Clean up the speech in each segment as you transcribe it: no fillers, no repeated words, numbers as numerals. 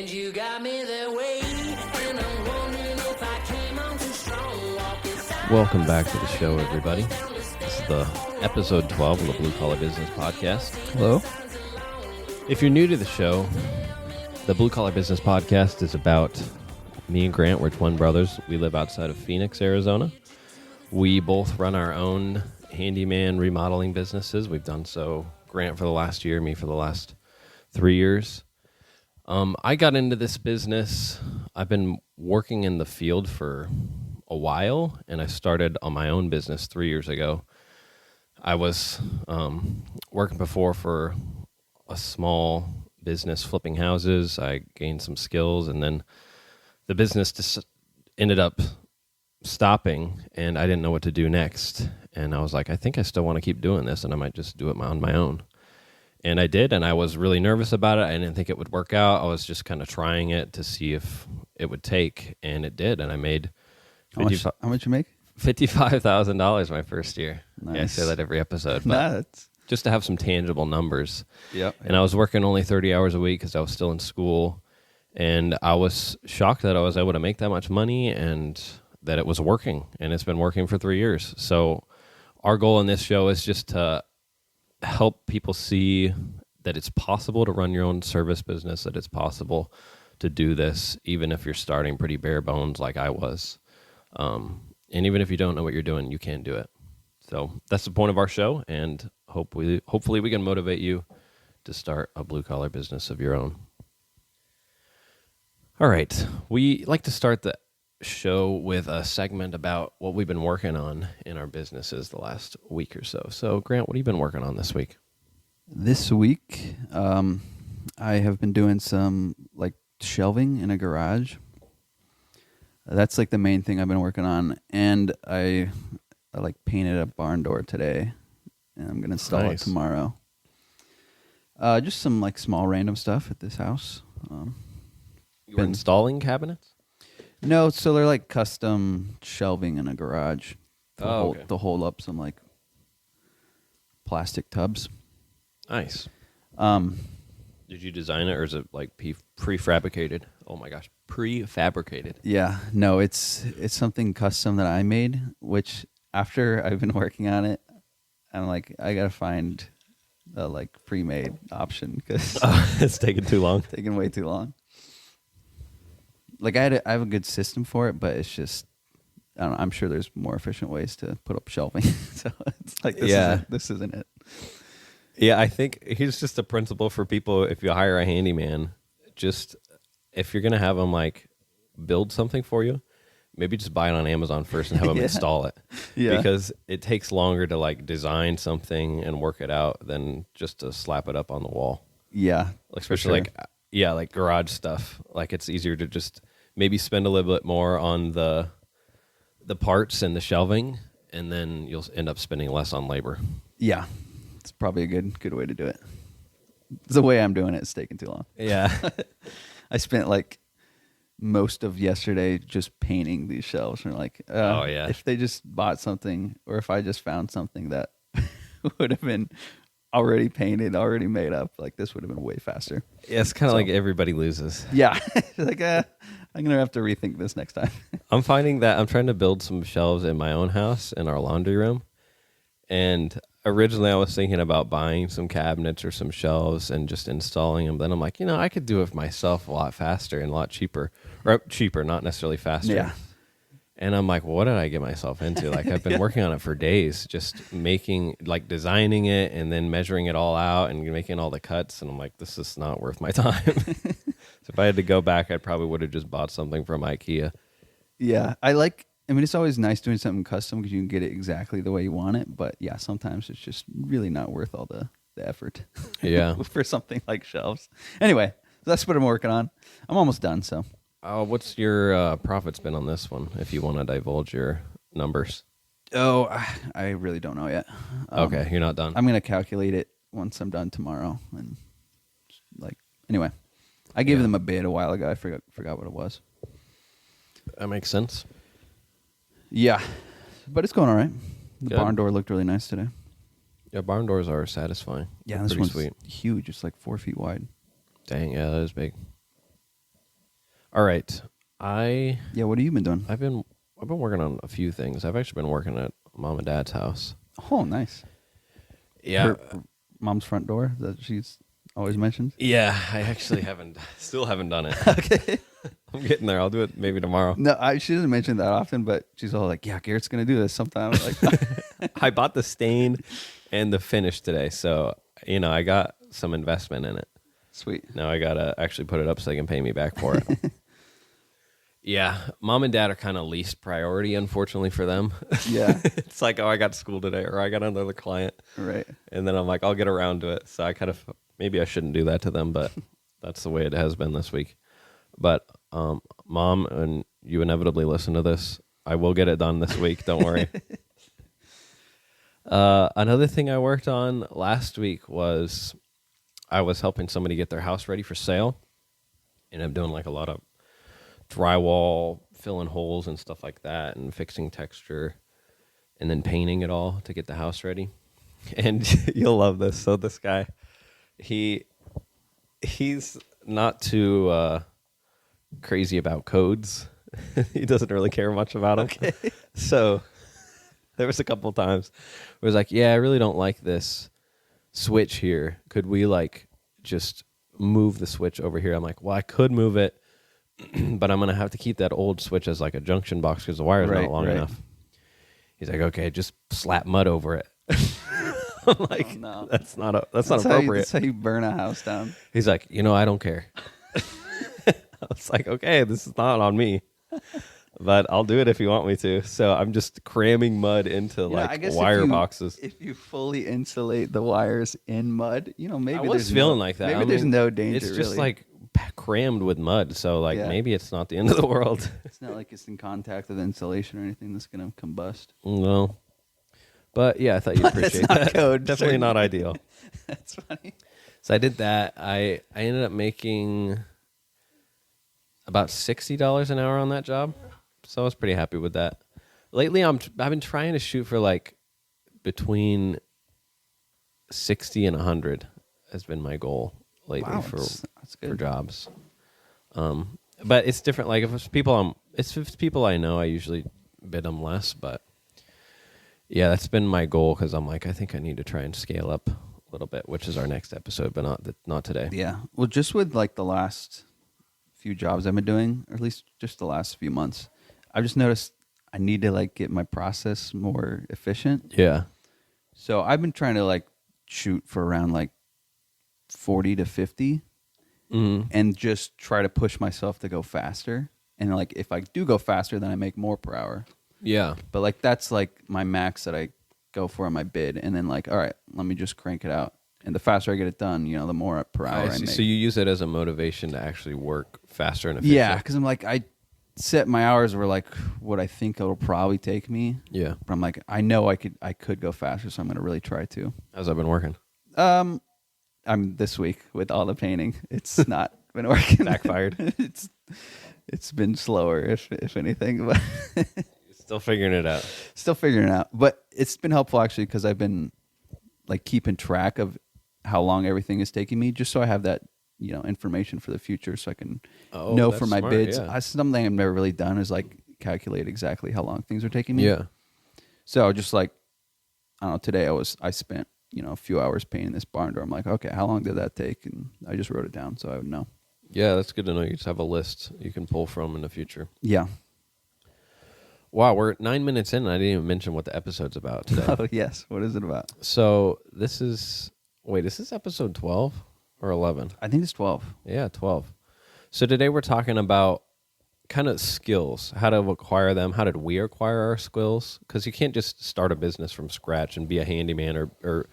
And you got me that way, and I'm wondering if I came on too strong. Welcome back to the show, everybody. This is the episode 12 of the Blue Collar Business Podcast. Hello. If you're new to the show, the Blue Collar Business Podcast is about me and Grant. We're twin brothers. We live outside of Phoenix, Arizona. We both run our own handyman remodeling businesses. We've done so, Grant for the last year, me for the last 3 years. I got into this business. I've been working in the field for a while, and I started on my own business 3 years ago. I was working before for a small business flipping houses. I gained some skills, and then the business just ended up stopping, and I didn't know what to do next. And I was like, I think I still want to keep doing this, and I might just do it on my own. And I did, and I was really nervous about it. I didn't think it would work out. I was just kind of trying it to see if it would take, and it did. And I made How much you make? $55,000 my first year. Nice. Yeah, I say that every episode. But just to have some tangible numbers. Yep. And I was working only 30 hours a week because I was still in school. And I was shocked that I was able to make that much money and that it was working. And it's been working for 3 years. So our goal in this show is just to help people see that it's possible to run your own service business, that it's possible to do this, even if you're starting pretty bare bones like I was. And even if you don't know what you're doing, you can do it. So that's the point of our show, and hopefully we can motivate you to start a blue-collar business of your own. All right. We like to start the show with a segment about what we've been working on in our businesses the last week or so. So, Grant, what have you been working on this week? This week, I have been doing some shelving in a garage. That's the main thing I've been working on, and I painted a barn door today, and I'm gonna install it tomorrow. Just some small random stuff at this house. You were installing cabinets? No, so they're custom shelving in a garage to Okay. hold up some plastic tubs. Nice. Did you design it, or is it prefabricated? Oh my gosh, prefabricated. Yeah, no, it's something custom that I made, which after I've been working on it, I'm I gotta find a pre-made option because It's taking too long. taking way too long. I have a good system for it, but it's just I don't know, I'm sure there's more efficient ways to put up shelving. So it's this isn't it. Yeah, I think here's just a principle for people. If you hire a handyman, just if you're going to have them build something for you, maybe just buy it on Amazon first and have them install it. Yeah. Because it takes longer to design something and work it out than just to slap it up on the wall. Yeah. Especially garage stuff. It's easier to just maybe spend a little bit more on the parts and the shelving, and then you'll end up spending less on labor. Yeah. It's probably a good way to do it. The way I'm doing it is taking too long. Yeah. I spent most of yesterday just painting these shelves. And if they just bought something, or if I just found something that would have been already painted, already made up, this would have been way faster. Yeah, it's kind of everybody loses. Yeah. I'm going to have to rethink this next time. I'm finding that I'm trying to build some shelves in my own house in our laundry room. And originally I was thinking about buying some cabinets or some shelves and just installing them. Then I'm like, I could do it myself a lot faster and a lot cheaper. Or cheaper, not necessarily faster. Yeah. And I'm like, what did I get myself into? I've been working on it for days, just making, designing it and then measuring it all out and making all the cuts. And I'm like, this is not worth my time. So if I had to go back, I probably would have just bought something from IKEA. Yeah. It's always nice doing something custom because you can get it exactly the way you want it. But yeah, sometimes it's just really not worth all the effort. Yeah. For something like shelves. Anyway, that's what I'm working on. I'm almost done, so. What's your profits been on this one, if you want to divulge your numbers? Oh, I really don't know yet. Okay, you're not done. I'm going to calculate it once I'm done tomorrow. And anyway, I gave them a bid a while ago. I forgot what it was. That makes sense. Yeah, but it's going all right. The Good. barn door looked really nice today. Yeah, barn doors are satisfying. Yeah, They're this pretty one's sweet. huge. It's 4 feet wide. Dang, yeah, that is big. All right. Yeah, what have you been doing? I've been working on a few things. I've actually been working at mom and dad's house. Oh, nice. Yeah. Her mom's front door that she's always mentioned. Yeah, I actually still haven't done it. Okay. I'm getting there. I'll do it maybe tomorrow. No, she doesn't mention that often, but she's all like, "Yeah, Garrett's gonna do this sometime." Like, I bought the stain and the finish today, so I got some investment in it. sweet. Now I gotta actually put it up so they can pay me back for it. Yeah, mom and dad are kind of least priority, unfortunately for them. Yeah. It's like, oh, I got school today, or I got another client, Right. and then I'm like, I'll get around to it. So I kind of maybe I shouldn't do that to them, but that's the way it has been this week. But mom, and you inevitably listen to this, I will get it done this week. Don't worry. Another thing I worked on last week was I was helping somebody get their house ready for sale, and I'm doing like a lot of drywall, filling holes and stuff like that, and fixing texture, and then painting it all to get the house ready. And you'll love this. So this guy, he's not too crazy about codes. He doesn't really care much about them. Okay. So there was a couple of times where it was like, yeah, I really don't like this switch here. Could we like just move the switch over here? I'm like, well, I could move it, but I'm going to have to keep that old switch as like a junction box because the wire's not long enough. He's like, okay, just slap mud over it. I'm like, oh, no. That's not appropriate. That's how you burn a house down. He's like, I don't care. I was like, okay, this is not on me, but I'll do it if you want me to. So I'm just cramming mud into wire boxes. If you fully insulate the wires in mud, maybe I was feeling like that. Maybe there's no danger. It's just really. like crammed with mud, so maybe it's not the end of the world. It's not like it's in contact with insulation or anything that's gonna combust. No, but yeah, I thought you'd appreciate that. Code, definitely not ideal. That's funny. So I did that. I ended up making about $60 an hour on that job, so I was pretty happy with that. Lately, I've been trying to shoot for like between 60 and 100 has been my goal lately for jobs. But it's different. Like if it's people I know, I usually bid them less. But yeah, that's been my goal because I'm like, I think I need to try and scale up a little bit, which is our next episode, but not today. Yeah. Well, just with like the last few jobs I've been doing, or at least just the last few months, I've just noticed I need to like get my process more efficient. Yeah. So I've been trying to like shoot for around like 40 to 50 and just try to push myself to go faster. And like if I do go faster, then I make more per hour. Yeah. But like that's like my max that I go for on my bid. And then like, all right, let me just crank it out. And the faster I get it done, the more per hour I make. So you use it as a motivation to actually work faster and efficient? Yeah, because I'm like, I set my hours were like what I think it'll probably take me. Yeah. But I'm like, I know I could go faster, so I'm going to really try to. How's that been working? I'm this week with all the painting. It's not been working. Backfired. It's been slower, if anything. But Still figuring it out. Still figuring it out. But it's been helpful actually because I've been like keeping track of how long everything is taking me, just so I have that information for the future, so I can know for my smart, bids. Yeah. Something I've never really done is like calculate exactly how long things are taking me. Yeah. So just like I don't know, today I spent a few hours painting this barn door. I'm like, okay, how long did that take? And I just wrote it down so I would know. Yeah, that's good to know. You just have a list you can pull from in the future. Yeah. Wow, we're 9 minutes in and I didn't even mention what the episode's about today. Oh, yes. What is it about? So this is episode 12 or 11? I think it's 12. Yeah, 12. So today we're talking about kind of skills, how to acquire them. How did we acquire our skills? Because you can't just start a business from scratch and be a handyman or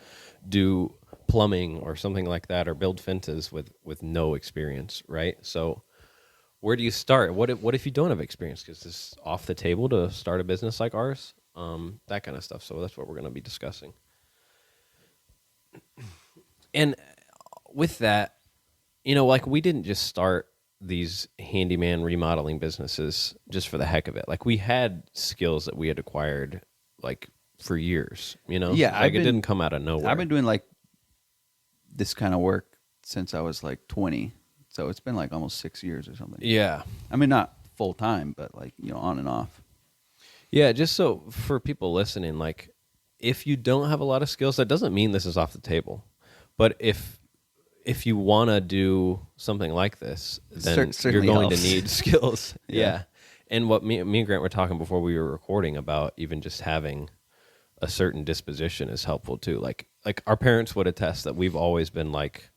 do plumbing or something like that or build fences with no experience, right? So where do you start? What if you don't have experience? Because it's off the table to start a business like ours, that kind of stuff. So that's what we're going to be discussing. And with that, like we didn't just start these handyman remodeling businesses just for the heck of it. Like we had skills that we had acquired like for years, Yeah. Like it didn't come out of nowhere. I've been doing like this kind of work since I was like 20. So it's been like almost 6 years or something. Yeah. I mean, not full time, but like, on and off. Yeah, just so for people listening, like if you don't have a lot of skills, that doesn't mean this is off the table. But if you want to do something like this, then you're going to need skills. Yeah. And what me and Grant were talking before we were recording about, even just having a certain disposition is helpful too. Like our parents would attest that we've always been like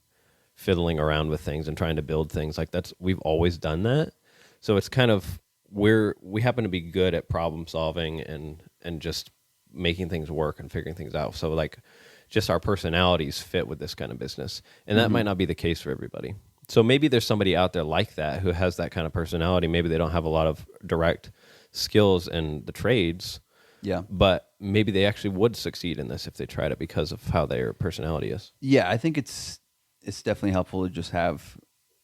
fiddling around with things and trying to build things. Like we've always done that. So it's kind of we happen to be good at problem solving and just making things work and figuring things out. So like just our personalities fit with this kind of business. And that might not be the case for everybody. So maybe there's somebody out there like that who has that kind of personality. Maybe they don't have a lot of direct skills in the trades. Yeah. But maybe they actually would succeed in this if they tried it because of how their personality is. Yeah, I think it's definitely helpful to just have,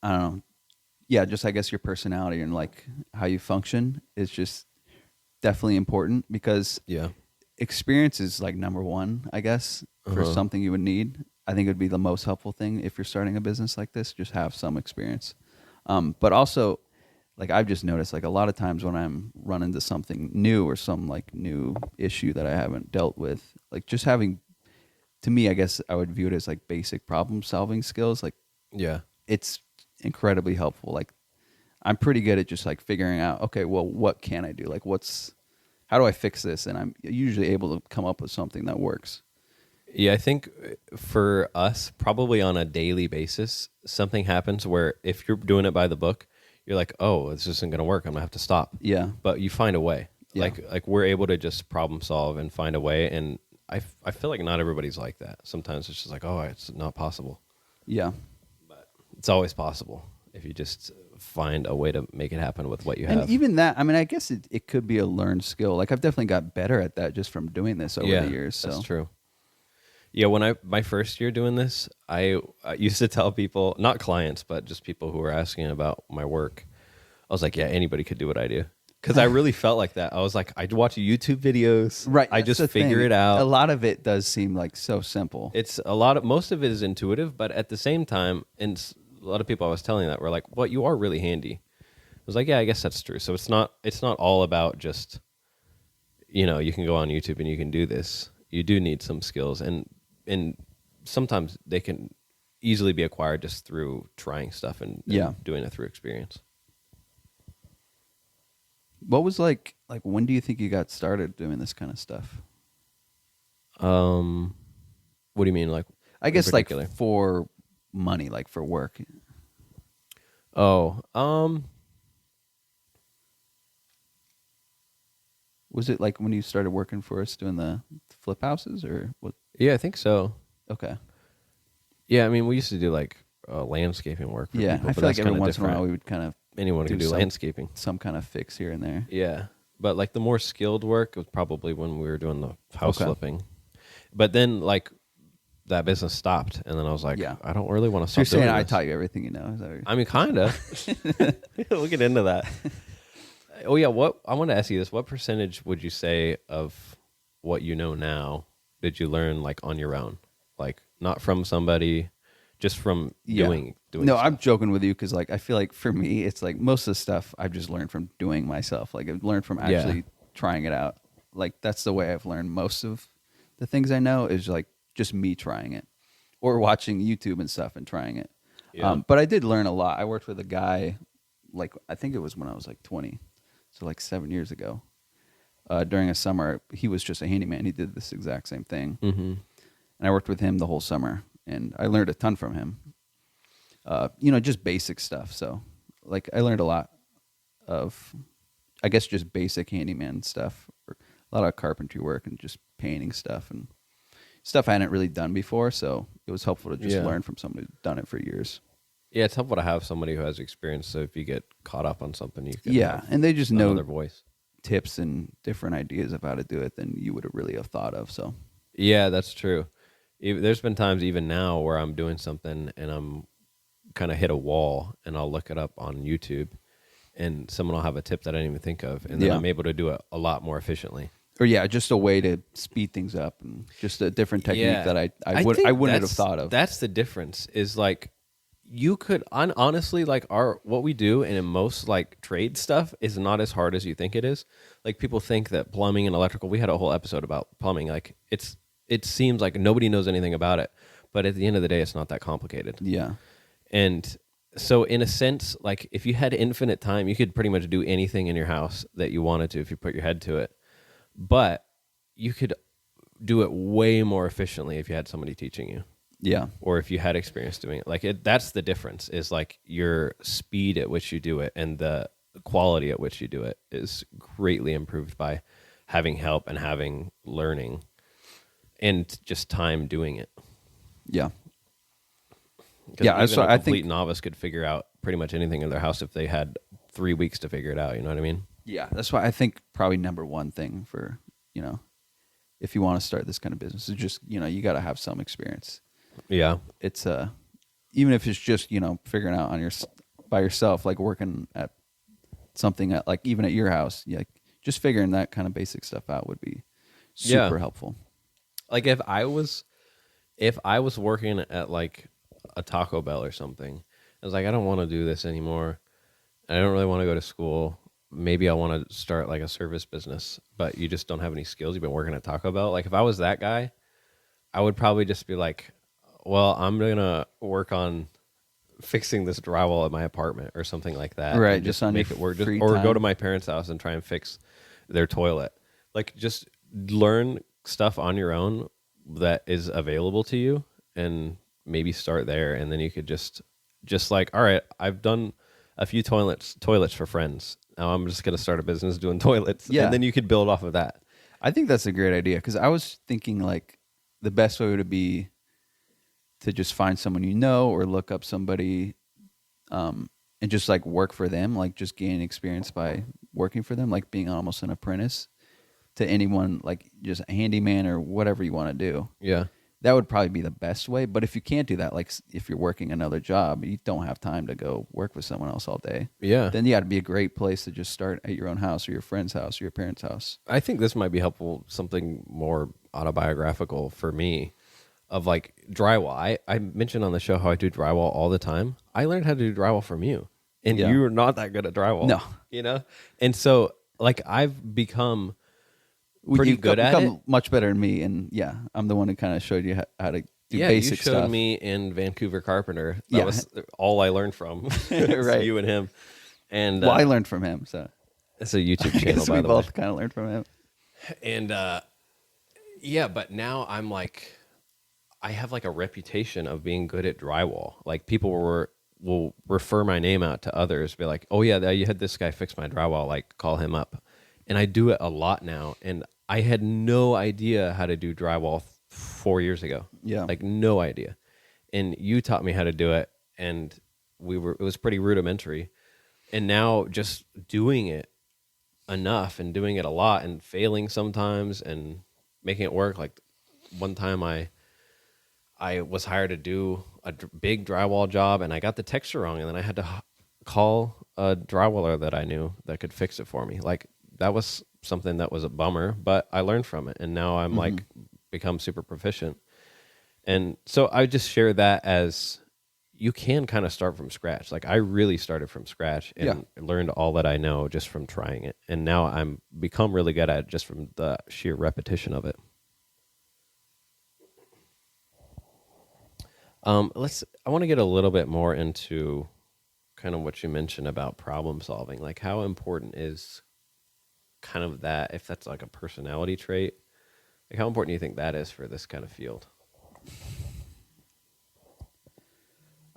I don't know, just I guess your personality and like how you function is just definitely important, because experience is like number one, I guess, for something you would need. I think it would be the most helpful thing if you're starting a business like this, just have some experience. But also, like I've just noticed, like a lot of times when I'm run into something new or some like new issue that I haven't dealt with, like just having, to me, I guess I would view it as like basic problem solving skills. Like, it's incredibly helpful. Like I'm pretty good at just like figuring out, okay, well, what can I do? Like how do I fix this? And I'm usually able to come up with something that works. Yeah, I think for us, probably on a daily basis, something happens where if you're doing it by the book, you're like, oh, this isn't going to work. I'm going to have to stop. Yeah. But you find a way. Yeah. Like we're able to just problem solve and find a way. And I feel like not everybody's like that. Sometimes it's just like, oh, it's not possible. Yeah. But it's always possible if you just find a way to make it happen with what you have. And even that, I mean, I guess it could be a learned skill. Like I've definitely got better at that just from doing this over the years. So. That's true. Yeah, when my first year doing this, I used to tell people, not clients, but just people who were asking about my work, I was like, yeah, anybody could do what I do. Because I really felt like that. I was like, I'd watch YouTube videos. Right. I just figure it out. A lot of it does seem like so simple. It's most of it is intuitive, but at the same time, and a lot of people I was telling that were like, well, you are really handy. I was like, yeah, I guess that's true. So it's not all about just, you can go on YouTube and you can do this. You do need some skills, and sometimes they can easily be acquired just through trying stuff and doing it through experience. What was like when do you think you got started doing this kind of stuff? What do you mean, like? I guess like for money, like for work. Oh, was it like when you started working for us doing the flip houses, or what? Yeah, I think so. Okay. Yeah, I mean, we used to do like landscaping work for people. I feel like every once in a while we would kind of anyone could do landscaping, some kind of fix here and there. Yeah, but like the more skilled work was probably when we were doing the house flipping. But then like that business stopped, and then I was like, I don't really want to. So you're saying I taught you everything you know? Is that I mean, kind of. We'll get into that. Oh yeah, I want to ask you this: what percentage would you say of what you know now did you learn like on your own, like not from somebody, just from doing? No, stuff? I'm joking with you because like I feel like for me, it's like most of the stuff I've just learned from doing myself. Like I've learned from actually trying it out. Like that's the way I've learned most of the things I know is like just me trying it, or watching YouTube and stuff and trying it. Yeah. But I did learn a lot. I worked with a guy, like I think it was when I was like 20. So like 7 years ago, during a summer, he was just a handyman. He did this exact same thing. Mm-hmm. And I worked with him the whole summer, and I learned a ton from him. Just basic stuff. So like I learned a lot of, I guess, just basic handyman stuff, a lot of carpentry work and just painting stuff and stuff I hadn't really done before. So it was helpful to just learn from somebody who's done it for years. Yeah, it's helpful to have somebody who has experience. So if you get caught up on something, you can and they just know their voice, tips and different ideas of how to do it than you would have really have thought of. So yeah, that's true. There's been times even now where I'm doing something and I'm kind of hit a wall, and I'll look it up on YouTube, and someone will have a tip that I didn't even think of, and then I'm able to do it a lot more efficiently. Or just a way to speed things up, and just a different technique that I wouldn't have thought of. That's the difference. Is like, you could honestly like what we do and in most like trade stuff is not as hard as you think it is. Like people think that plumbing and electrical, we had a whole episode about plumbing. Like it seems like nobody knows anything about it, but at the end of the day, it's not that complicated. Yeah. And so in a sense, like if you had infinite time, you could pretty much do anything in your house that you wanted to if you put your head to it. But you could do it way more efficiently if you had somebody teaching you. Yeah. Or if you had experience doing it. Like that's the difference, is like your speed at which you do it and the quality at which you do it is greatly improved by having help and having learning and just time doing it. Yeah. 'Cause Yeah, even so a I complete think novice could figure out pretty much anything in their house if they had 3 weeks to figure it out. You know what I mean? yeah, that's why I think probably number one thing for, if you want to start this kind of business is just, you got to have some experience. Yeah. It's even if it's just, figuring out by yourself, like working at something at like even at your house, like just figuring that kind of basic stuff out would be super helpful. Like if I was working at like a Taco Bell or something, I was like, I don't want to do this anymore. I don't really want to go to school. Maybe I want to start like a service business, but you just don't have any skills. You've been working at Taco Bell. Like if I was that guy, I would probably just be like, well, I'm going to work on fixing this drywall at my apartment or something like that. Right. And Just on make your it work. free Or time. go to my parents' house and try and fix their toilet. Like just learn stuff on your own that is available to you and maybe start there. And then you could just like, all right, I've done a few toilets for friends. Now I'm just going to start a business doing toilets. Yeah. And then you could build off of that. I think that's a great idea because I was thinking like the best way would be to just find someone or look up somebody and just like work for them, like just gain experience by working for them, like being almost an apprentice to anyone, like just a handyman or whatever you want to do. Yeah. That would probably be the best way. But if you can't do that, like if you're working another job, you don't have time to go work with someone else all day. Yeah. Then it'd be a great place to just start at your own house or your friend's house or your parents' house. I think this might be helpful, something more autobiographical for me of like drywall. I mentioned on the show how I do drywall all the time. I learned how to do drywall from you. And Yeah. you're not that good at drywall. No. And so like I've become pretty You've good at it. become much better than me, and yeah, I'm the one who kind of showed you how to do basic you showed stuff. me in Vancouver Carpenter. That was all I learned from. Right. You and him. And Well, I learned from him, so it's a YouTube I channel, guess by we the way. both kind of learned from him. And yeah, but now I'm like, I have like a reputation of being good at drywall. Like people will refer my name out to others, be like, oh yeah, you had this guy fix my drywall, like call him up. And I do it a lot now. And I had no idea how to do drywall 4 years ago. Yeah. Like no idea. And you taught me how to do it. And it was pretty rudimentary. And now just doing it enough and doing it a lot and failing sometimes and making it work. Like one time I was hired to do a big drywall job and I got the texture wrong, and then I had to call a drywaller that I knew that could fix it for me. Like that was something that was a bummer, but I learned from it, and now I'm like become super proficient. And so I just share that as you can kind of start from scratch. Like I really started from scratch and learned all that I know just from trying it. And now I'm become really good at it just from the sheer repetition of it. I want to get a little bit more into kind of what you mentioned about problem solving. Like how important is kind of that, if that's like a personality trait, like how important do you think that is for this kind of field?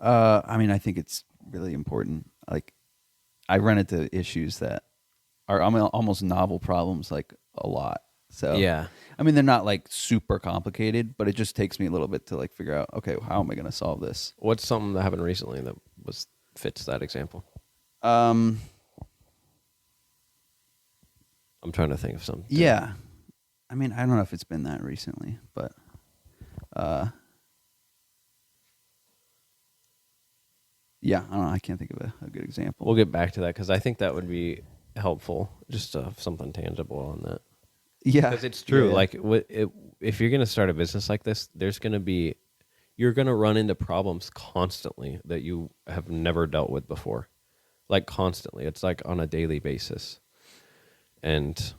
I mean, I think it's really important. Like, I run into issues that are almost novel problems, like a lot. So Yeah. I mean, they're not like super complicated, but it just takes me a little bit to like figure out, okay, how am I going to solve this? What's something that happened recently that fits that example? Um, I'm trying to think of something. yeah. I mean, I don't know if it's been that recently, but yeah, I don't know. I can't think of a good example. We'll get back to that because I think that would be helpful, just something tangible on that. Yeah, Because it's true. Yeah. Like, if you're going to start a business like this, there's going to be, you're going to run into problems constantly that you have never dealt with before. Like constantly. It's like on a daily basis. And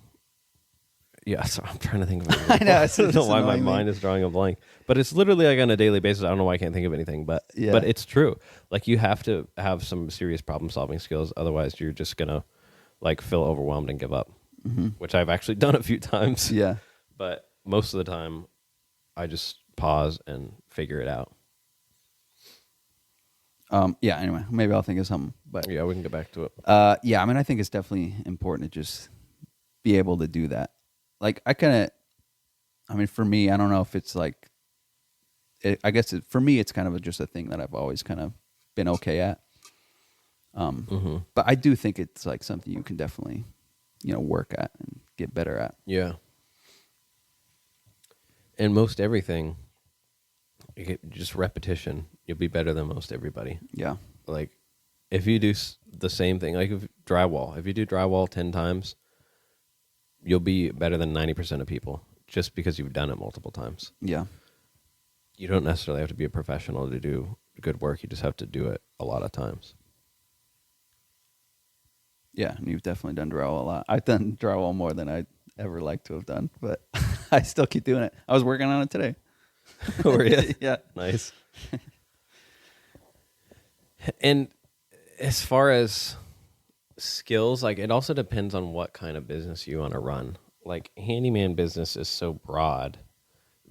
yeah, so I'm trying to think of it. I know. I don't know why my annoying me. mind is drawing a blank. But it's literally like on a daily basis. I don't know why I can't think of anything, but Yeah. but it's true. Like you have to have some serious problem solving skills. Otherwise you're just gonna like feel overwhelmed and give up. Which I've actually done a few times. Yeah. But most of the time I just pause and figure it out. Yeah, anyway, maybe I'll think of something. But Yeah, we can get back to it. yeah, I mean, I think it's definitely important to just be able to do that. Like, I mean, for me, I don't know if it's like, I guess for me, it's kind of just a thing that I've always kind of been okay at. But I do think it's like something you can definitely, work at and get better at. Yeah. And most everything, just repetition, you'll be better than most everybody. Yeah. Like, if you do the same thing, like if you do drywall 10 times, you'll be better than 90% of people just because you've done it multiple times. Yeah. You don't necessarily have to be a professional to do good work. You just have to do it a lot of times. Yeah, and you've definitely done drywall a lot. I've done drywall more than I'd ever like to have done, but I still keep doing it. I was working on it today. Were you? Yeah. Nice. And as far as skills, like it also depends on what kind of business you want to run. Like handyman business is so broad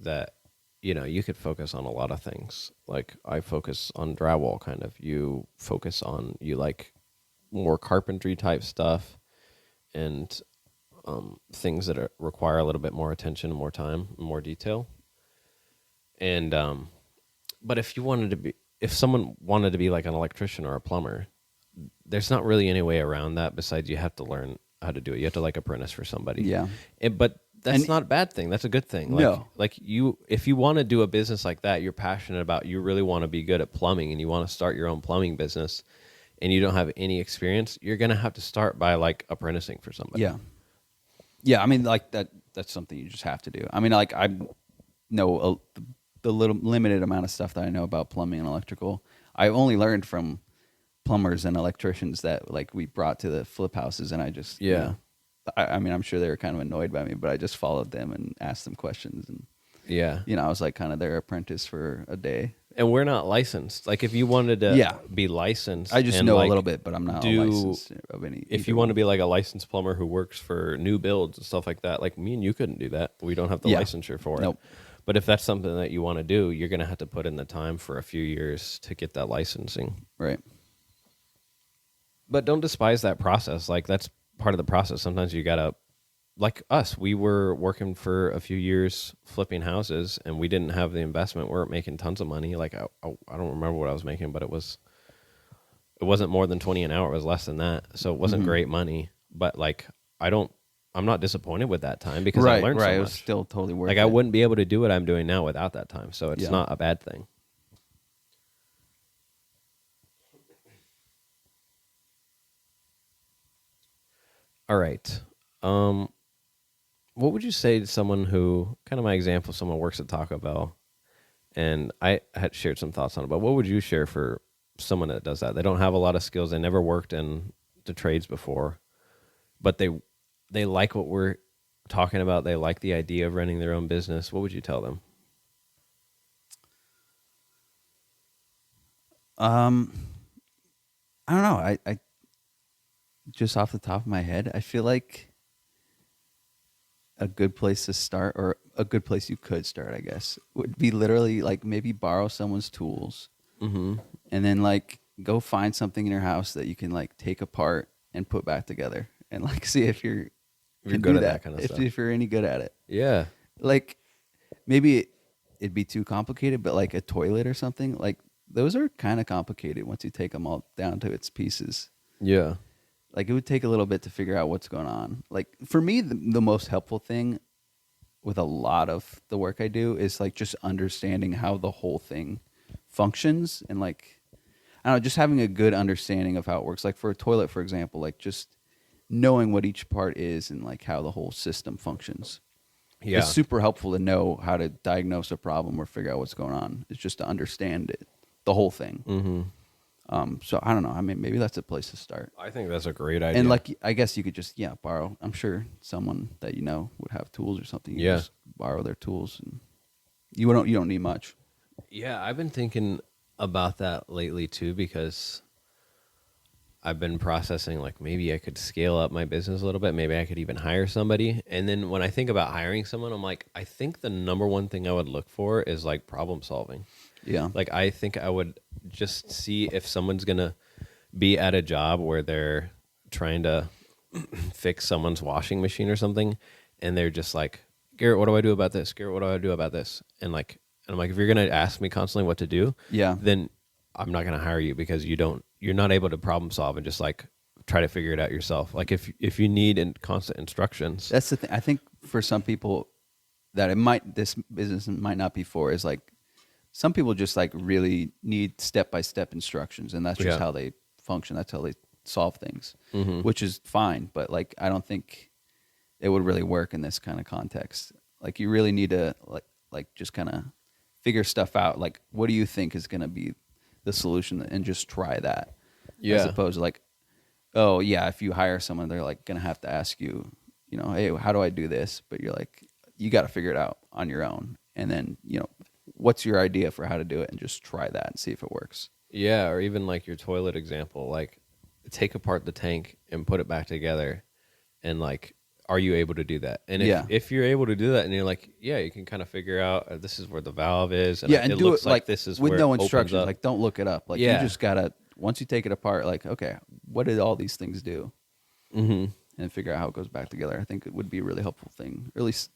that, you could focus on a lot of things. Like I focus on drywall kind of. You focus on, you like more carpentry type stuff and things that require a little bit more attention, more time, more detail. And but if someone wanted to be like an electrician or a plumber, there's not really any way around that besides you have to learn how to do it. You have to like apprentice for somebody. Yeah. But that's not a bad thing. That's a good thing. No. If you want to do a business like that, you're passionate about, you really want to be good at plumbing and you want to start your own plumbing business and you don't have any experience, you're going to have to start by like apprenticing for somebody. Yeah. Yeah, I mean, like that's something you just have to do. I mean, like I know the little limited amount of stuff that I know about plumbing and electrical. I only learned from plumbers and electricians that like we brought to the flip houses, and I just I mean, I'm sure they were kind of annoyed by me, but I just followed them and asked them questions, and I was like kind of their apprentice for a day. And we're not licensed. Like if you wanted to be licensed, I just know a little bit, but I'm not licensed of any. If you want to be like a licensed plumber who works for new builds and stuff like that, like me and you couldn't do that. We don't have the licensure for it. But if that's something that you want to do, you're going to have to put in the time for a few years to get that licensing. Right. But don't despise that process. Like that's part of the process. Sometimes you got to, like us, we were working for a few years flipping houses and we didn't have the investment. We weren't making tons of money. Like I don't remember what I was making, but it wasn't more than 20 an hour. It was less than that. So it wasn't great money, but like I'm not disappointed with that time because I learned so much. It was still totally worth it. Like I wouldn't be able to do what I'm doing now without that time. So it's not a bad thing. All right. What would you say to someone who, kind of my example, someone works at Taco Bell, and I had shared some thoughts on it, but what would you share for someone that does that? They don't have a lot of skills. They never worked in the trades before, but they like what we're talking about. They like the idea of running their own business. What would you tell them? I don't know. I just off the top of my head, I feel like a good place to start, or a good place you could start, I guess, would be literally like maybe borrow someone's tools, and then like go find something in your house that you can like take apart and put back together, and like see if you're good at that kind of stuff. If you're any good at it. Yeah. Like maybe it'd be too complicated, but like a toilet or something, like those are kind of complicated once you take them all down to its pieces. Yeah. Like it would take a little bit to figure out what's going on. Like for me, the most helpful thing with a lot of the work I do is like just understanding how the whole thing functions, and like, I don't know, just having a good understanding of how it works. Like for a toilet, for example, like just knowing what each part is and like how the whole system functions. Yeah. It's super helpful to know how to diagnose a problem or figure out what's going on. It's just to understand it, the whole thing. Mm-hmm. So I don't know. I mean, maybe that's a place to start. I think that's a great idea. And like, I guess you could just borrow. I'm sure someone that you know would have tools or something. You just borrow their tools, and you don't need much. Yeah, I've been thinking about that lately too, because I've been processing like maybe I could scale up my business a little bit. Maybe I could even hire somebody. And then when I think about hiring someone, I'm like, I think the number one thing I would look for is like problem solving. Yeah. Like, I think I would just see if someone's going to be at a job where they're trying to fix someone's washing machine or something. And they're just like, Garrett, what do I do about this? Garrett, what do I do about this? And I'm like, if you're going to ask me constantly what to do, then I'm not going to hire you, because you're not able to problem solve and just like try to figure it out yourself. Like if you need constant instructions. That's the thing. I think for some people that this business might not be for is like, some people just like really need step-by-step instructions, and that's just how they function. That's how they solve things, which is fine. But like, I don't think it would really work in this kind of context. Like, you really need to like just kind of figure stuff out. Like, what do you think is going to be the solution, and just try that. As opposed to like, oh yeah, if you hire someone, they're like going to have to ask you, hey, how do I do this? But you're like, you got to figure it out on your own. And then, what's your idea for how to do it, and just try that and see if it works. Yeah. Or even like your toilet example, like take apart the tank and put it back together. And like, are you able to do that? And if you're able to do that, and you're like, yeah, you can kind of figure out this is where the valve is. And and it do looks it like this is with where no it instructions. opens up. Like, don't look it up. Like, you just gotta, once you take it apart, like, okay, what did all these things do? Mm-hmm. And figure out how it goes back together. I think it would be a really helpful thing, or at least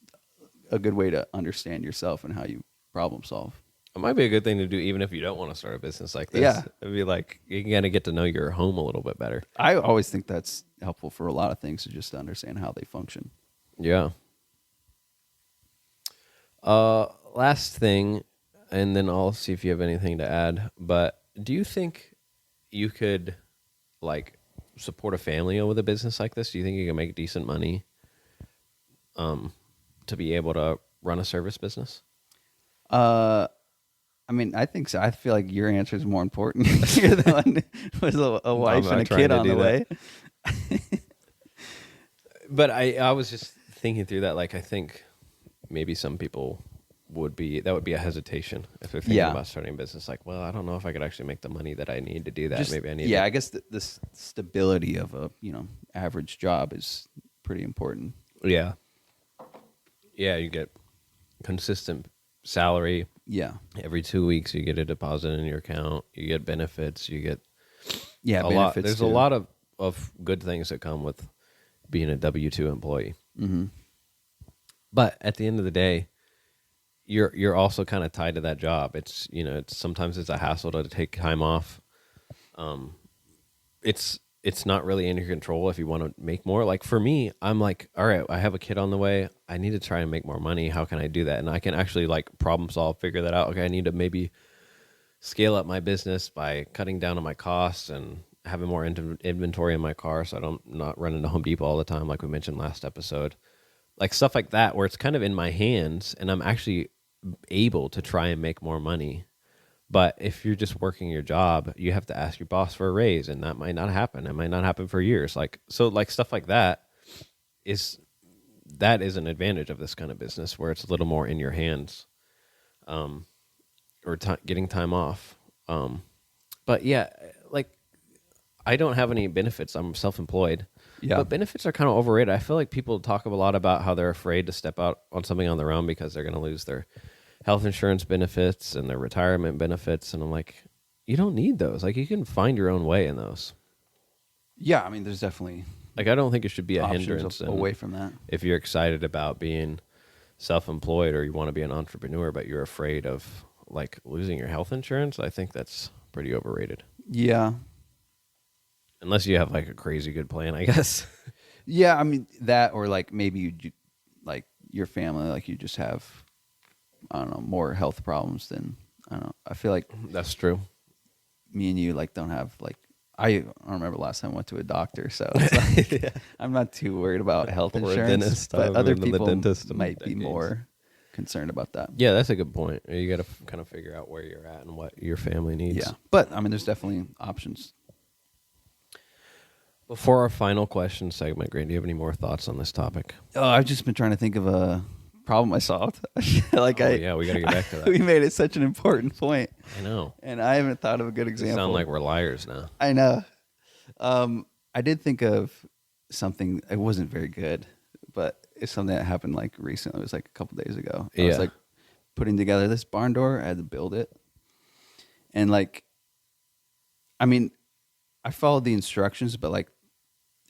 a good way to understand yourself and how you problem solve. It might be a good thing to do even if you don't want to start a business like this. Yeah. It'd be like, you can kind of get to know your home a little bit better. I always think that's helpful for a lot of things, to just understand how they function. Yeah. Last thing, and then I'll see if you have anything to add, but do you think you could like support a family with a business like this? Do you think you can make decent money to be able to run a service business? I mean, I think so. I feel like your answer is more important. You're the one with a wife and a kid on the way. But I was just thinking through that. Like, I think maybe some people would be a hesitation if they're thinking about starting a business. Like, well, I don't know if I could actually make the money that I need to do that. Maybe I need. Yeah, I guess the stability of a average job is pretty important. Yeah. Yeah, you get consistent salary. Yeah. Every 2 weeks, you get a deposit in your account. You get benefits. You get benefits. Lot. There's a lot of good things that come with being a W-2 employee. Mm-hmm. But at the end of the day, you're also kind of tied to that job. It's sometimes it's a hassle to take time off. It's not really in your control if you want to make more. Like for me, I'm like, all right, I have a kid on the way. I need to try and make more money. How can I do that? And I can actually like problem solve, figure that out. Okay, I need to maybe scale up my business by cutting down on my costs and having more inventory in my car, so I'm not running to Home Depot all the time, like we mentioned last episode. Like stuff like that, where it's kind of in my hands and I'm actually able to try and make more money. But if you're just working your job, you have to ask your boss for a raise, and that might not happen. It might not happen for years. Like stuff like that is an advantage of this kind of business, where it's a little more in your hands, or getting time off. But yeah, like I don't have any benefits. I'm self-employed. Yeah. But benefits are kind of overrated. I feel like people talk a lot about how they're afraid to step out on something on their own because they're going to lose their health insurance benefits and their retirement benefits. And I'm like, you don't need those. Like, you can find your own way in those. Yeah, I mean, there's definitely like, I don't think it should be a hindrance away from that. If you're excited about being self-employed or you want to be an entrepreneur, but you're afraid of like losing your health insurance, I think that's pretty overrated. Yeah. Unless you have like a crazy good plan, I guess. Yeah, I mean that, or like maybe you like your family, like you just have, I don't know, more health problems than, I don't know. I feel like that's true. Me and you like don't have like I don't remember last time I went to a doctor, so it's like, I'm not too worried about health Or a insurance. dentist. I But haven't other been to the people dentist in might be decades. more concerned about that. Yeah, that's a good point. You got to kind of figure out where you're at and what your family needs. Yeah, but I mean, there's definitely options. Before our final question segment, Grant, do you have any more thoughts on this topic? Oh, I've just been trying to think of a problem I solved. Yeah, we got to get back to that. We made it such an important point, I know. and I haven't thought of a good We example. sound like we're liars now. I know. I did think of something. It wasn't very good, but it's something that happened like recently. It was like a couple days ago. I was Yeah. like putting together this barn door. I had to build it, and like, I mean, I followed the instructions, but like,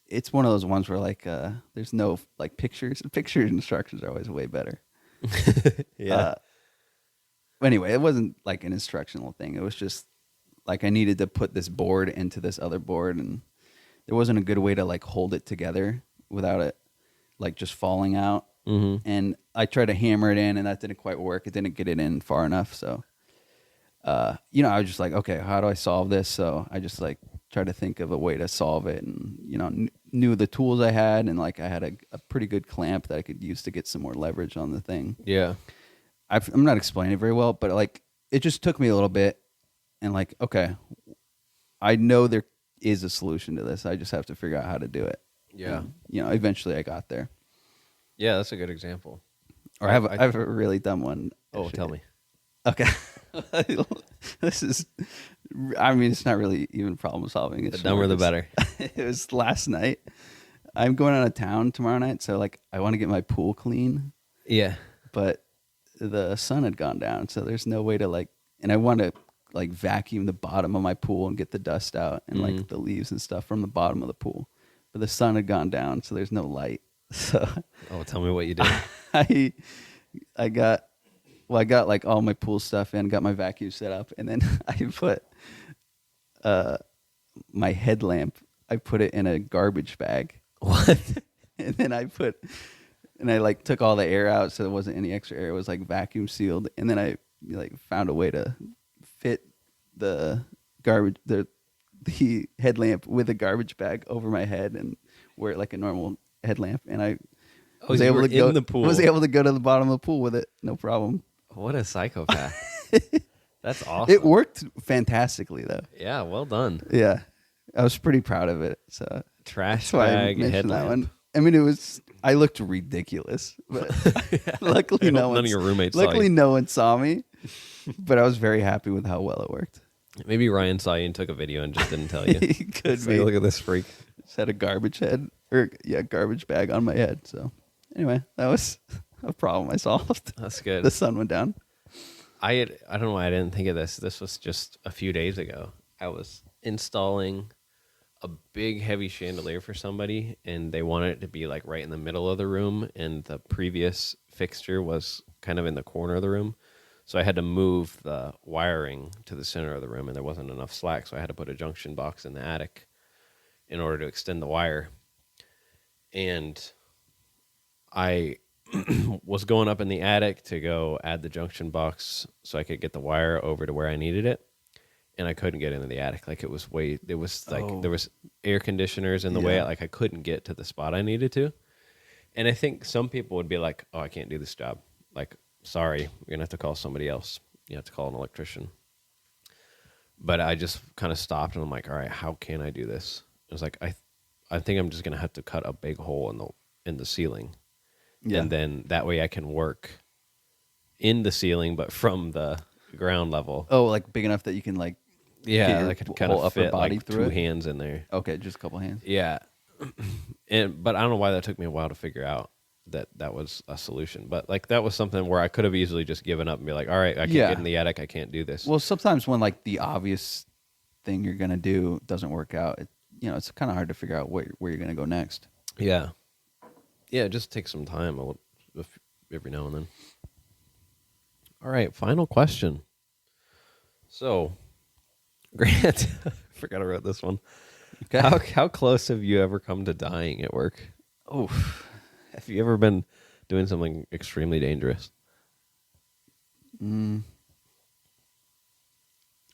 it's one of those ones where like, there's no like pictures. Picture instructions are always way better. Yeah. Anyway, it wasn't like an instructional thing. It was just like I needed to put this board into this other board, and there wasn't a good way to like hold it together without it like just falling out. Mm-hmm. And I tried to hammer it in, and that didn't quite work. It didn't get it in far enough. So, I was just like, okay, how do I solve this? So I just like tried to think of a way to solve it, and knew the tools I had, and like I had a pretty good clamp that I could use to get some more leverage on the thing. Yeah. I'm not explaining it very well, but like it just took me a little bit, and like, okay, I know there is a solution to this. I just have to figure out how to do it. Yeah. And, eventually I got there. Yeah, that's a good example. Or I have a really dumb one. Oh, tell me. Okay. This is, I mean, it's not really even problem solving. The dumber the better. It was last night. I'm going out of town tomorrow night, so like I want to get my pool clean, Yeah. but the sun had gone down, so there's no way to like, and I want to like vacuum the bottom of my pool and get the dust out and like the leaves and stuff from the bottom of the pool. But the sun had gone down, so there's no light. So Oh, tell me what you did. I got like all my pool stuff in, got my vacuum set up, and then I put my headlamp, I put it in a garbage bag. What? And then I like took all the air out, so there wasn't any extra air. It was like vacuum sealed. And then I like found a way to fit the headlamp with a garbage bag over my head and wear it like a normal headlamp. And I was you able were to go in the pool. Was able to go to the bottom of the pool with it, no problem. What a psychopath. That's awesome. It worked fantastically though. Yeah, well done. Yeah, I was pretty proud of it. So Trash that's why I bag mentioned that headlamp. one. I mean, I looked ridiculous, but luckily None of your roommates saw luckily you. no one saw me. But I was very happy with how well it worked. Maybe Ryan saw you and took a video and just didn't tell you. He could It's be. like, look at this freak. Just had a garbage bag on my head. So anyway, that was a problem I solved. That's good. The sun went down. I don't know why I didn't think of this. This was just a few days ago. I was installing a big heavy chandelier for somebody, and they wanted it to be like right in the middle of the room, and the previous fixture was kind of in the corner of the room. So I had to move the wiring to the center of the room, and there wasn't enough slack, so I had to put a junction box in the attic in order to extend the wire. And I was going up in the attic to go add the junction box so I could get the wire over to where I needed it. And I couldn't get into the attic. Like there was there was air conditioners in the way. Like I couldn't get to the spot I needed to. And I think some people would be like, oh, I can't do this job. Like, sorry, you're going to have to call somebody else. You have to call an electrician. But I just kind of stopped and I'm like, all right, how can I do this? It was like, I think I'm just going to have to cut a big hole in the ceiling. Yeah. And then that way I can work in the ceiling, but from the ground level. Oh, like big enough that you can like. Yeah, get your I could kind whole of upper fit body like through two it? hands in there. Okay, just a couple hands. Yeah. But I don't know why that took me a while to figure out that was a solution. But like that was something where I could have easily just given up and be like, all right, I can't get in the attic. I can't do this. Well, sometimes when like the obvious thing you're gonna do doesn't work out, it's kind of hard to figure out where you're gonna go next. Yeah. Yeah, it just takes some time every now and then. All right, final question. So, Grant, I forgot I wrote this one. Okay. How close have you ever come to dying at work? Oh, Have you ever been doing something extremely dangerous?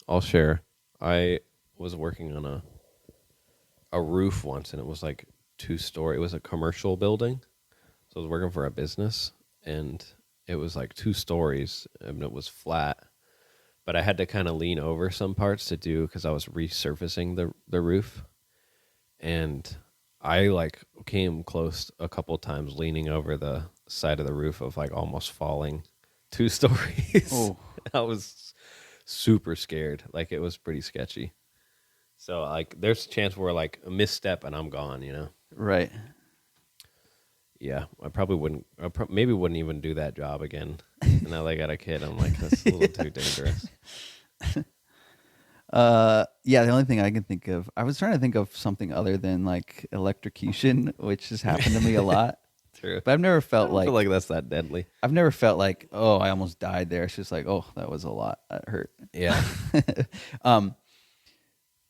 I'll share. I was working on a a roof once, and it was like 2-story. It was a commercial building, so I was working for a business, and it was like 2 stories, and it was flat. But I had to kind of lean over some parts to do because I was resurfacing the roof, and I like came close a couple times leaning over the side of the roof of like almost falling 2 stories. Oh. I was super scared. Like, it was pretty sketchy. So like there's a chance where like a misstep and I'm gone, you know? Right. Yeah, I probably wouldn't. Maybe wouldn't even do that job again. Now that I got a kid, I'm like, that's a little too dangerous. Yeah, the only thing I can think of, I was trying to think of something other than like electrocution, which has happened to me a lot. True, But I've never felt I don't feel like that's that deadly. I've never felt like, oh, I almost died there. It's just like, oh, that was a lot. That hurt. Yeah.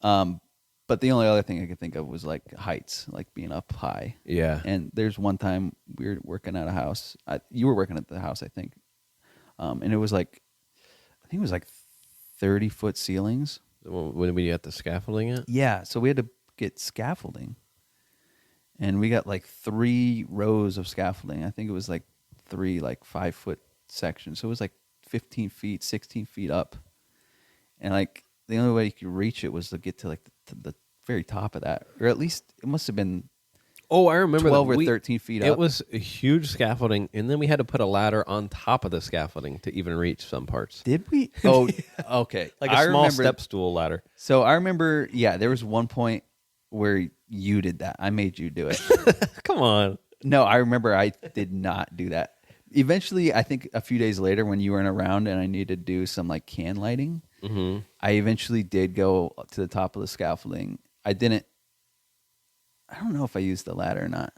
But the only other thing I could think of was like heights, like being up high. Yeah. And there's one time we were working at a house. You were working at the house, I think. And it was like, I think it was like 30-foot ceilings. When we got the scaffolding it? Yeah. So we had to get scaffolding. And we got like 3 rows of scaffolding. I think it was like 3 like 5-foot sections. So it was like 15 feet, 16 feet up. And like the only way you could reach it was to get to like the very top of that. Or at least it must have been Oh, I remember 12 or 13 feet up. It was a huge scaffolding, and then we had to put a ladder on top of the scaffolding to even reach some parts. Did we? Oh, okay. Like a small step stool ladder. So I remember, yeah, there was one point where you did that. I made you do it. Come on. No, I remember I did not do that. Eventually, I think a few days later when you weren't around and I needed to do some like can lighting, I eventually did go to the top of the scaffolding. I don't know if I used the ladder or not.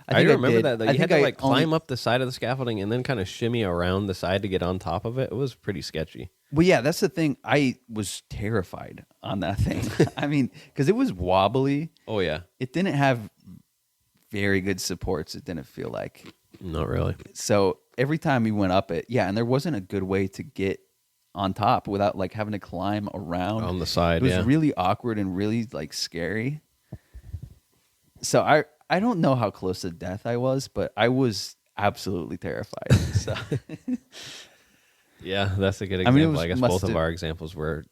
I remember that. Though. You had to like climb up the side of the scaffolding and then kind of shimmy around the side to get on top of it. It was pretty sketchy. Well, yeah, that's the thing. I was terrified on that thing. I mean, because it was wobbly. Oh, yeah. It didn't have very good supports. It didn't feel like. Not really. So every time we went up it, yeah, and there wasn't a good way to get on top without like having to climb around. On the side, It was really awkward and really like scary. So I don't know how close to death I was, but I was absolutely terrified. So. Yeah, that's a good example. I guess both of our examples were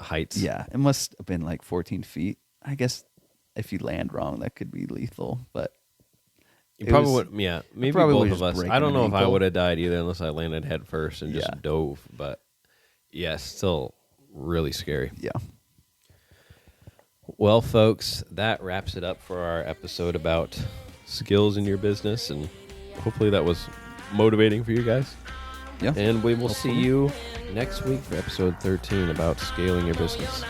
heights. Yeah, it must have been like 14 feet. I guess if you land wrong, that could be lethal. But you probably would. Yeah, maybe both of us. I don't know if I would have died either unless I landed head first and just dove. But yeah, still really scary. Yeah. Well, folks, that wraps it up for our episode about skills in your business, and hopefully that was motivating for you guys. Yeah. And we will see you next week for episode 13 about scaling your business.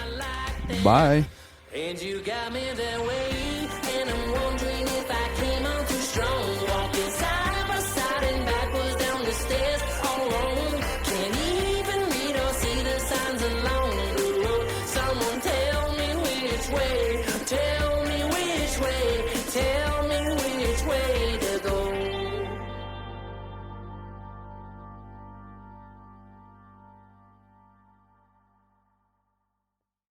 Bye. And you got me that way, and I'm wondering if I came on too strong. Walking side by side and backwards down the stairs all alone. Can't even read or see the signs along the road. Someone tell me which way